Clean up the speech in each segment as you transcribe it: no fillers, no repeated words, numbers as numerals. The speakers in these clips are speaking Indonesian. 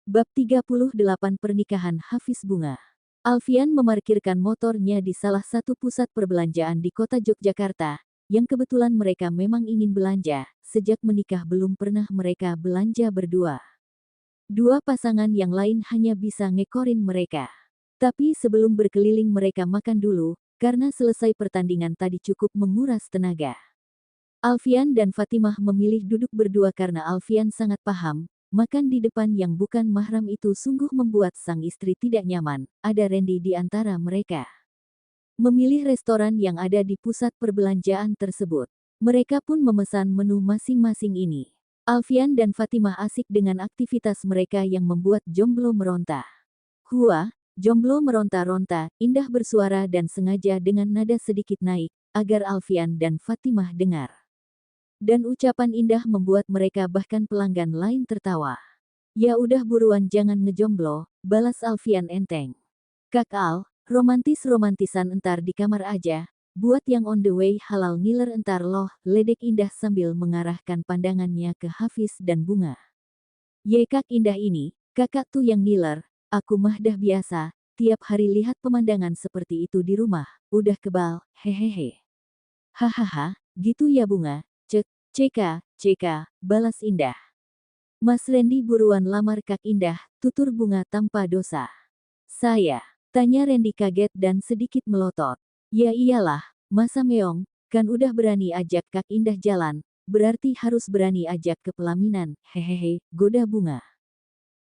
Bab 38 Pernikahan Hafiz Bunga. Alfian memarkirkan motornya di salah satu pusat perbelanjaan di kota Yogyakarta, yang kebetulan mereka memang ingin belanja. Sejak menikah belum pernah mereka belanja berdua. Dua pasangan yang lain hanya bisa ngekorin mereka. Tapi sebelum berkeliling mereka makan dulu, karena selesai pertandingan tadi cukup menguras tenaga. Alfian dan Fatimah memilih duduk berdua karena Alfian sangat paham. Makan di depan yang bukan mahram itu sungguh membuat sang istri tidak nyaman. Ada Randy di antara mereka. Memilih restoran yang ada di pusat perbelanjaan tersebut. Mereka pun memesan menu masing-masing ini. Alfian dan Fatimah asik dengan aktivitas mereka yang membuat jomblo meronta. Hua, jomblo meronta-ronta, indah bersuara dan sengaja dengan nada sedikit naik, agar Alfian dan Fatimah dengar. Dan ucapan indah membuat mereka bahkan pelanggan lain tertawa. Ya udah buruan jangan ngejomblo, balas Alfian enteng. Kak Al, romantis-romantisan entar di kamar aja, buat yang on the way halal ngiler entar loh, ledek indah sambil mengarahkan pandangannya ke Hafiz dan Bunga. Ye kak indah ini, kakak tuh yang ngiler, aku mah dah biasa, tiap hari lihat pemandangan seperti itu di rumah, udah kebal, hehehe. Hahaha, gitu ya Bunga. Ceka, balas Indah. Mas Randy buruan lamar Kak Indah, tutur Bunga tanpa dosa. Saya, tanya Randy kaget dan sedikit melotot. Ya iyalah, masa meong, kan udah berani ajak Kak Indah jalan, berarti harus berani ajak ke pelaminan, hehehe, goda Bunga.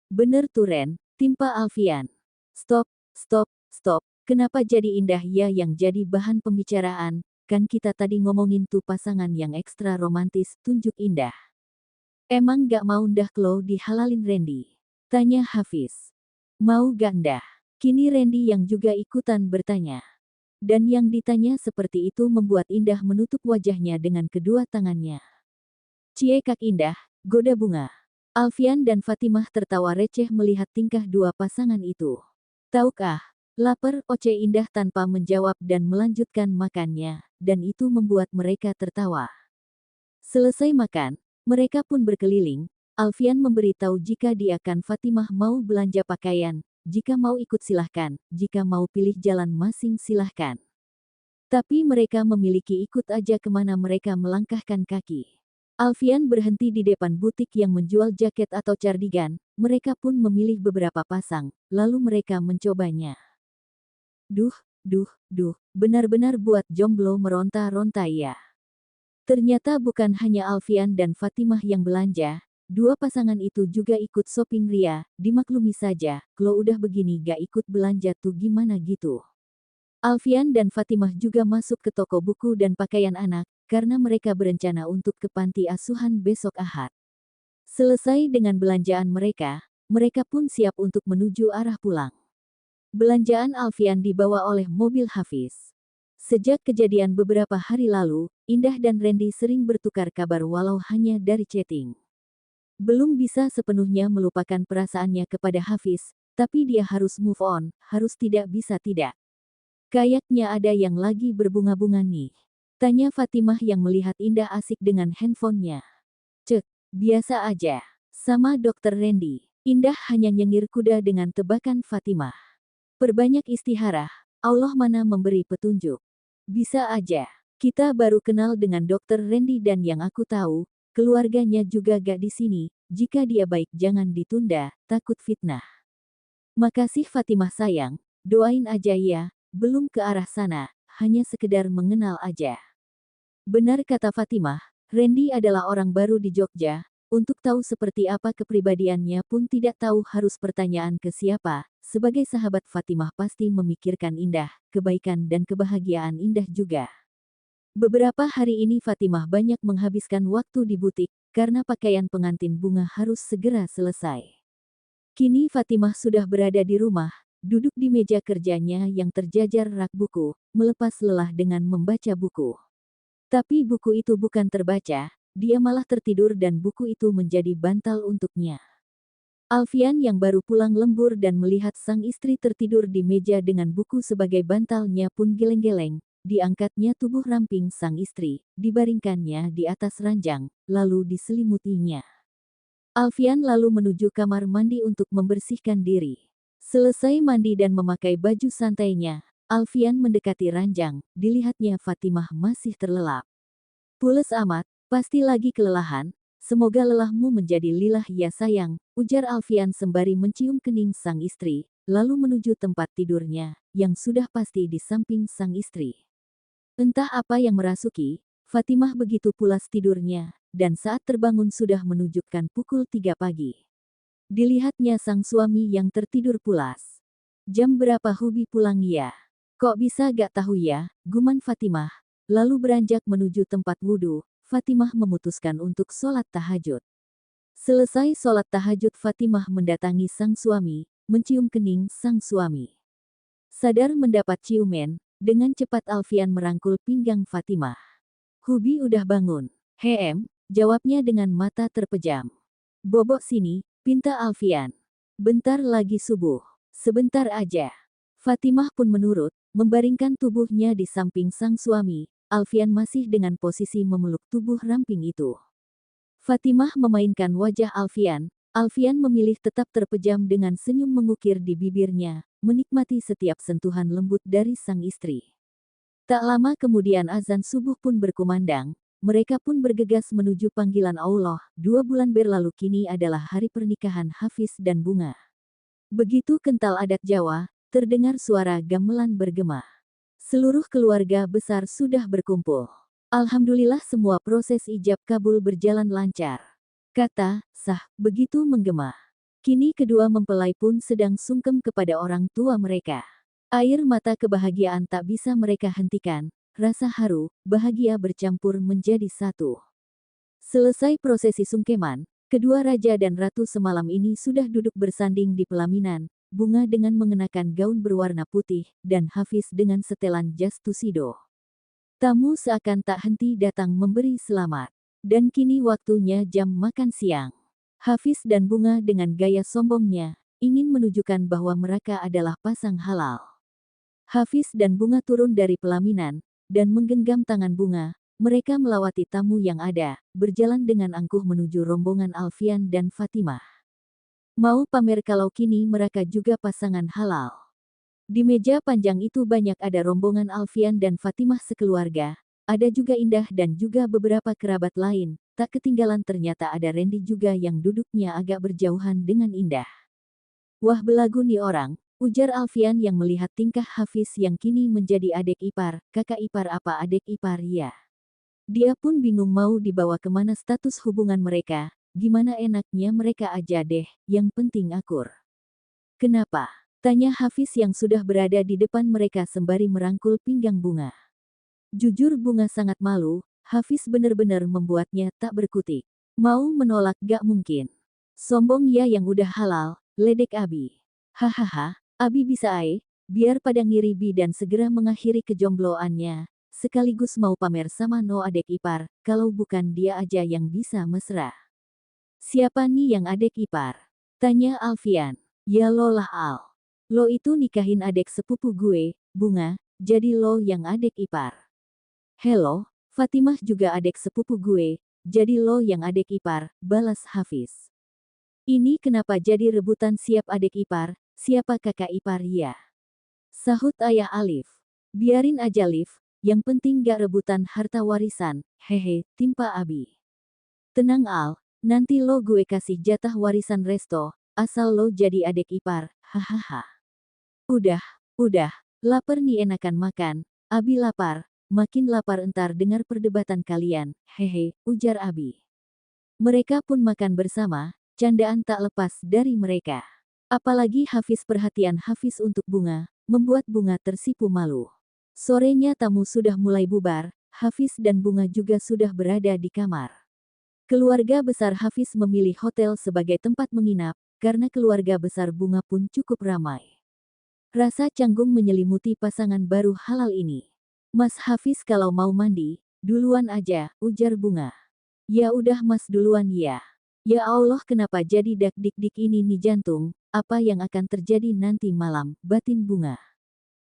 Bener tuh Ren, timpa Alfian. Stop, kenapa jadi Indah ya yang jadi bahan pembicaraan? Kan kita tadi ngomongin tuh pasangan yang ekstra romantis, tunjuk Indah. Emang gak mau ndah klo dihalalin Randy? Tanya Hafiz. Mau gak ndah? Kini Randy yang juga ikutan bertanya. Dan yang ditanya seperti itu membuat Indah menutup wajahnya dengan kedua tangannya. Cie Kak Indah, goda Bunga. Alfian dan Fatimah tertawa receh melihat tingkah dua pasangan itu. Tahukah? Lapar Oce Indah tanpa menjawab dan melanjutkan makannya, dan itu membuat mereka tertawa. Selesai makan, mereka pun berkeliling. Alfian memberitahu jika dia akan Fatimah mau belanja pakaian, jika mau ikut silahkan, jika mau pilih jalan masing silahkan. Tapi mereka memiliki ikut aja kemana mereka melangkahkan kaki. Alfian berhenti di depan butik yang menjual jaket atau cardigan, mereka pun memilih beberapa pasang, lalu mereka mencobanya. Duh, benar-benar buat jomblo meronta-ronta ya. Ternyata bukan hanya Alfian dan Fatimah yang belanja, dua pasangan itu juga ikut shopping ria, dimaklumi saja, kalau udah begini gak ikut belanja tuh gimana gitu. Alfian dan Fatimah juga masuk ke toko buku dan pakaian anak, karena mereka berencana untuk ke panti asuhan besok Ahad. Selesai dengan belanjaan mereka pun siap untuk menuju arah pulang. Belanjaan Alfian dibawa oleh mobil Hafiz. Sejak kejadian beberapa hari lalu, Indah dan Randy sering bertukar kabar walau hanya dari chatting. Belum bisa sepenuhnya melupakan perasaannya kepada Hafiz, tapi dia harus move on, harus tidak bisa tidak. Kayaknya ada yang lagi berbunga-bunga nih. Tanya Fatimah yang melihat Indah asik dengan handphonenya. Cek, biasa aja. Sama Dokter Randy. Indah hanya nyengir kuda dengan tebakan Fatimah. Perbanyak istiharah, Allah mana memberi petunjuk. Bisa aja. Kita baru kenal dengan Dokter Randy dan yang aku tahu, keluarganya juga gak di sini, jika dia baik jangan ditunda, takut fitnah. Makasih Fatimah sayang, doain aja ya, belum ke arah sana, hanya sekedar mengenal aja. Benar kata Fatimah, Randy adalah orang baru di Jogja, untuk tahu seperti apa kepribadiannya pun tidak tahu harus pertanyaan ke siapa. Sebagai sahabat Fatimah pasti memikirkan Indah, kebaikan dan kebahagiaan Indah juga. Beberapa hari ini Fatimah banyak menghabiskan waktu di butik, karena pakaian pengantin bunga harus segera selesai. Kini Fatimah sudah berada di rumah, duduk di meja kerjanya yang terjajar rak buku, melepas lelah dengan membaca buku. Tapi buku itu bukan terbaca, dia malah tertidur dan buku itu menjadi bantal untuknya. Alfian yang baru pulang lembur dan melihat sang istri tertidur di meja dengan buku sebagai bantalnya pun geleng-geleng, diangkatnya tubuh ramping sang istri, dibaringkannya di atas ranjang, lalu diselimutinya. Alfian lalu menuju kamar mandi untuk membersihkan diri. Selesai mandi dan memakai baju santainya, Alfian mendekati ranjang, dilihatnya Fatimah masih terlelap. "Pules amat, pasti lagi kelelahan, semoga lelahmu menjadi lilah ya sayang," ujar Alfian sembari mencium kening sang istri, lalu menuju tempat tidurnya, yang sudah pasti di samping sang istri. Entah apa yang merasuki, Fatimah begitu pulas tidurnya, dan saat terbangun sudah menunjukkan pukul 3 pagi. Dilihatnya sang suami yang tertidur pulas. "Jam berapa Hubi pulang ya? Kok bisa gak tahu ya?" guman Fatimah. Lalu beranjak menuju tempat wudhu, Fatimah memutuskan untuk sholat tahajud. Selesai sholat tahajud, Fatimah mendatangi sang suami, mencium kening sang suami. Sadar mendapat ciuman, dengan cepat Alfian merangkul pinggang Fatimah. "Hubi udah bangun?" Jawabnya dengan mata terpejam. "Bobok sini," pinta Alfian. "Bentar lagi subuh." "Sebentar aja." Fatimah pun menurut, membaringkan tubuhnya di samping sang suami. Alfian masih dengan posisi memeluk tubuh ramping itu. Fatimah memainkan wajah Alfian. Alfian memilih tetap terpejam dengan senyum mengukir di bibirnya, menikmati setiap sentuhan lembut dari sang istri. Tak lama kemudian azan subuh pun berkumandang. Mereka pun bergegas menuju panggilan Allah. 2 bulan berlalu kini adalah hari pernikahan Hafiz dan Bunga. Begitu kental adat Jawa, terdengar suara gamelan bergema. Seluruh keluarga besar sudah berkumpul. "Alhamdulillah semua proses ijab kabul berjalan lancar," kata Sah begitu menggema. Kini kedua mempelai pun sedang sungkem kepada orang tua mereka. Air mata kebahagiaan tak bisa mereka hentikan. Rasa haru, bahagia bercampur menjadi satu. Selesai prosesi sungkeman, kedua raja dan ratu semalam ini sudah duduk bersanding di pelaminan, Bunga dengan mengenakan gaun berwarna putih, dan Hafiz dengan setelan jas tuxedo. Tamu seakan tak henti datang memberi selamat. Dan kini waktunya jam makan siang. Hafiz dan Bunga dengan gaya sombongnya, ingin menunjukkan bahwa mereka adalah pasang halal. Hafiz dan Bunga turun dari pelaminan, dan menggenggam tangan Bunga, mereka melawati tamu yang ada, berjalan dengan angkuh menuju rombongan Alfian dan Fatimah. Mau pamer kalau kini mereka juga pasangan halal. Di meja panjang itu banyak ada rombongan Alfian dan Fatimah sekeluarga, ada juga Indah dan juga beberapa kerabat lain, tak ketinggalan ternyata ada Randy juga yang duduknya agak berjauhan dengan Indah. "Wah belagu nih orang," ujar Alfian yang melihat tingkah Hafiz yang kini menjadi adik ipar, kakak ipar apa adik ipar ya. Dia pun bingung mau dibawa kemana status hubungan mereka, gimana enaknya mereka aja deh, yang penting akur. "Kenapa?" tanya Hafiz yang sudah berada di depan mereka sembari merangkul pinggang Bunga. Jujur Bunga sangat malu, Hafiz benar-benar membuatnya tak berkutik. Mau menolak gak mungkin. "Sombong ya yang udah halal," ledek Abi. "Hahaha. Abi bisa biar pada ngiri Bi dan segera mengakhiri kejombloannya, sekaligus mau pamer sama no adek ipar, kalau bukan dia aja yang bisa mesra." "Siapa nih yang adek ipar?" tanya Alfian. "Ya lo lah Al. Lo itu nikahin adek sepupu gue, Bunga, jadi lo yang adek ipar." "Hello, Fatimah juga adek sepupu gue, jadi lo yang adek ipar," balas Hafiz. "Ini kenapa jadi rebutan siap adek ipar, siapa kakak ipar ya?" sahut ayah Alif. "Biarin aja Liv, yang penting gak rebutan harta warisan, hehe," timpa Abi. "Tenang Al, nanti lo gue kasih jatah warisan resto, asal lo jadi adek ipar, hahaha." Udah, lapar nih enakan makan." "Abi lapar, makin lapar entar dengar perdebatan kalian, hehe," ujar Abi. Mereka pun makan bersama, candaan tak lepas dari mereka. Apalagi Hafiz perhatian Hafiz untuk Bunga, membuat Bunga tersipu malu. Sorenya tamu sudah mulai bubar, Hafiz dan Bunga juga sudah berada di kamar. Keluarga besar Hafiz memilih hotel sebagai tempat menginap, karena keluarga besar Bunga pun cukup ramai. Rasa canggung menyelimuti pasangan baru halal ini. "Mas Hafiz kalau mau mandi, duluan aja," ujar Bunga. "Ya udah Mas duluan ya." "Ya Allah kenapa jadi dak-dik-dik ini nih jantung, apa yang akan terjadi nanti malam," batin Bunga.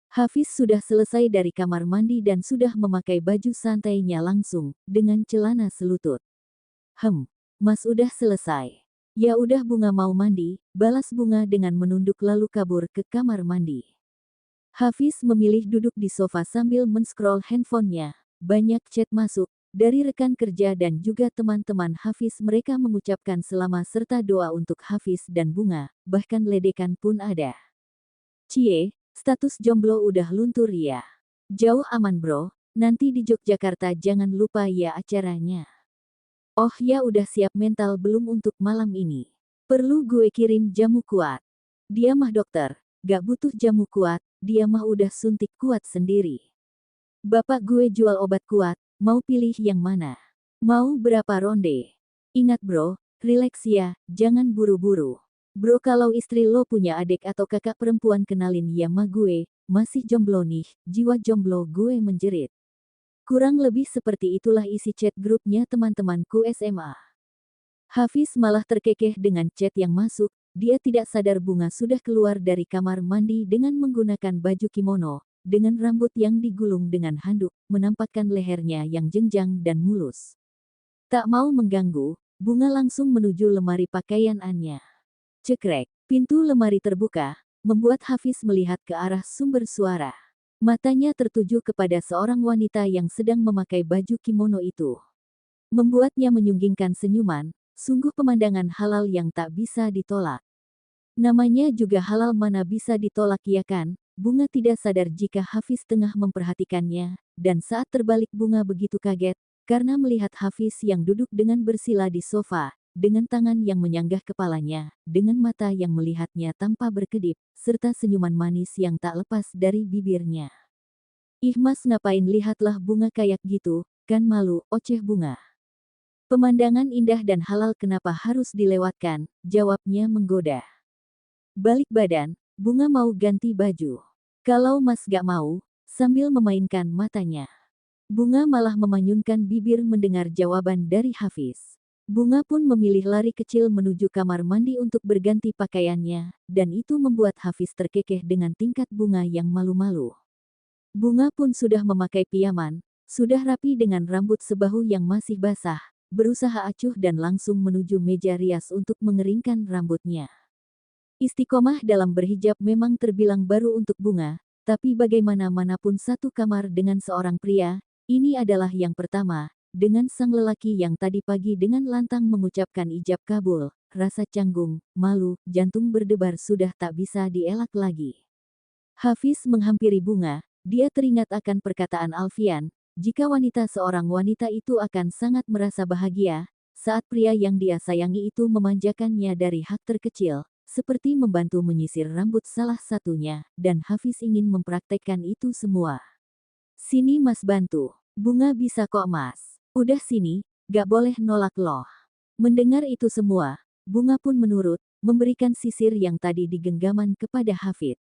Hafiz sudah selesai dari kamar mandi dan sudah memakai baju santainya langsung, dengan celana selutut. Mas udah selesai." Ya udah Bunga mau mandi, balas Bunga dengan menunduk lalu kabur ke kamar mandi. Hafiz memilih duduk di sofa sambil men-scroll handphonenya. Banyak chat masuk, dari rekan kerja dan juga teman-teman Hafiz mereka mengucapkan selamat serta doa untuk Hafiz dan Bunga, bahkan ledekan pun ada. Cie, status jomblo udah luntur ya. Jauh aman bro, nanti di Yogyakarta jangan lupa ya acaranya. Oh ya udah siap mental belum untuk malam ini. Perlu gue kirim jamu kuat. Dia mah dokter, gak butuh jamu kuat, dia mah udah suntik kuat sendiri. Bapak gue jual obat kuat, mau pilih yang mana? Mau berapa ronde? Ingat bro, relax ya, jangan buru-buru. Bro kalau istri lo punya adik atau kakak perempuan kenalin ya mah gue, masih jomblo nih, jiwa jomblo gue menjerit. Kurang lebih seperti itulah isi chat grupnya teman-temanku SMA. Hafiz malah terkekeh dengan chat yang masuk, dia tidak sadar Bunga sudah keluar dari kamar mandi dengan menggunakan baju kimono, dengan rambut yang digulung dengan handuk, menampakkan lehernya yang jenjang dan mulus. Tak mau mengganggu, Bunga langsung menuju lemari pakaian Anya. Cekrek, pintu lemari terbuka, membuat Hafiz melihat ke arah sumber suara. Matanya tertuju kepada seorang wanita yang sedang memakai baju kimono itu. Membuatnya menyunggingkan senyuman, sungguh pemandangan halal yang tak bisa ditolak. Namanya juga halal mana bisa ditolak ya kan? Bunga tidak sadar jika Hafiz tengah memperhatikannya, dan saat terbalik Bunga begitu kaget, karena melihat Hafiz yang duduk dengan bersila di sofa, dengan tangan yang menyanggah kepalanya, dengan mata yang melihatnya tanpa berkedip, serta senyuman manis yang tak lepas dari bibirnya. Ih mas ngapain lihatlah Bunga kayak gitu, kan malu, oceh Bunga. Pemandangan indah dan halal kenapa harus dilewatkan, jawabnya menggoda. Balik badan, Bunga mau ganti baju. Kalau mas gak mau, sambil memainkan matanya. Bunga malah memanyunkan bibir mendengar jawaban dari Hafiz. Bunga pun memilih lari kecil menuju kamar mandi untuk berganti pakaiannya, dan itu membuat Hafiz terkekeh dengan tingkat Bunga yang malu-malu. Bunga pun sudah memakai pijaman, sudah rapi dengan rambut sebahu yang masih basah, berusaha acuh dan langsung menuju meja rias untuk mengeringkan rambutnya. Istiqomah dalam berhijab memang terbilang baru untuk Bunga, tapi bagaimanapun satu kamar dengan seorang pria, ini adalah yang pertama, dengan sang lelaki yang tadi pagi dengan lantang mengucapkan ijab kabul, rasa canggung, malu, jantung berdebar sudah tak bisa dielak lagi. Hafiz menghampiri Bunga, dia teringat akan perkataan Alfian, jika seorang wanita itu akan sangat merasa bahagia, saat pria yang dia sayangi itu memanjakannya dari hak terkecil, seperti membantu menyisir rambut salah satunya, dan Hafiz ingin mempraktekkan itu semua. Sini mas bantu, Bunga bisa kok mas. Udah sini, gak boleh nolak loh. Mendengar itu semua, Bunga pun menurut, memberikan sisir yang tadi digenggaman kepada Hafiz.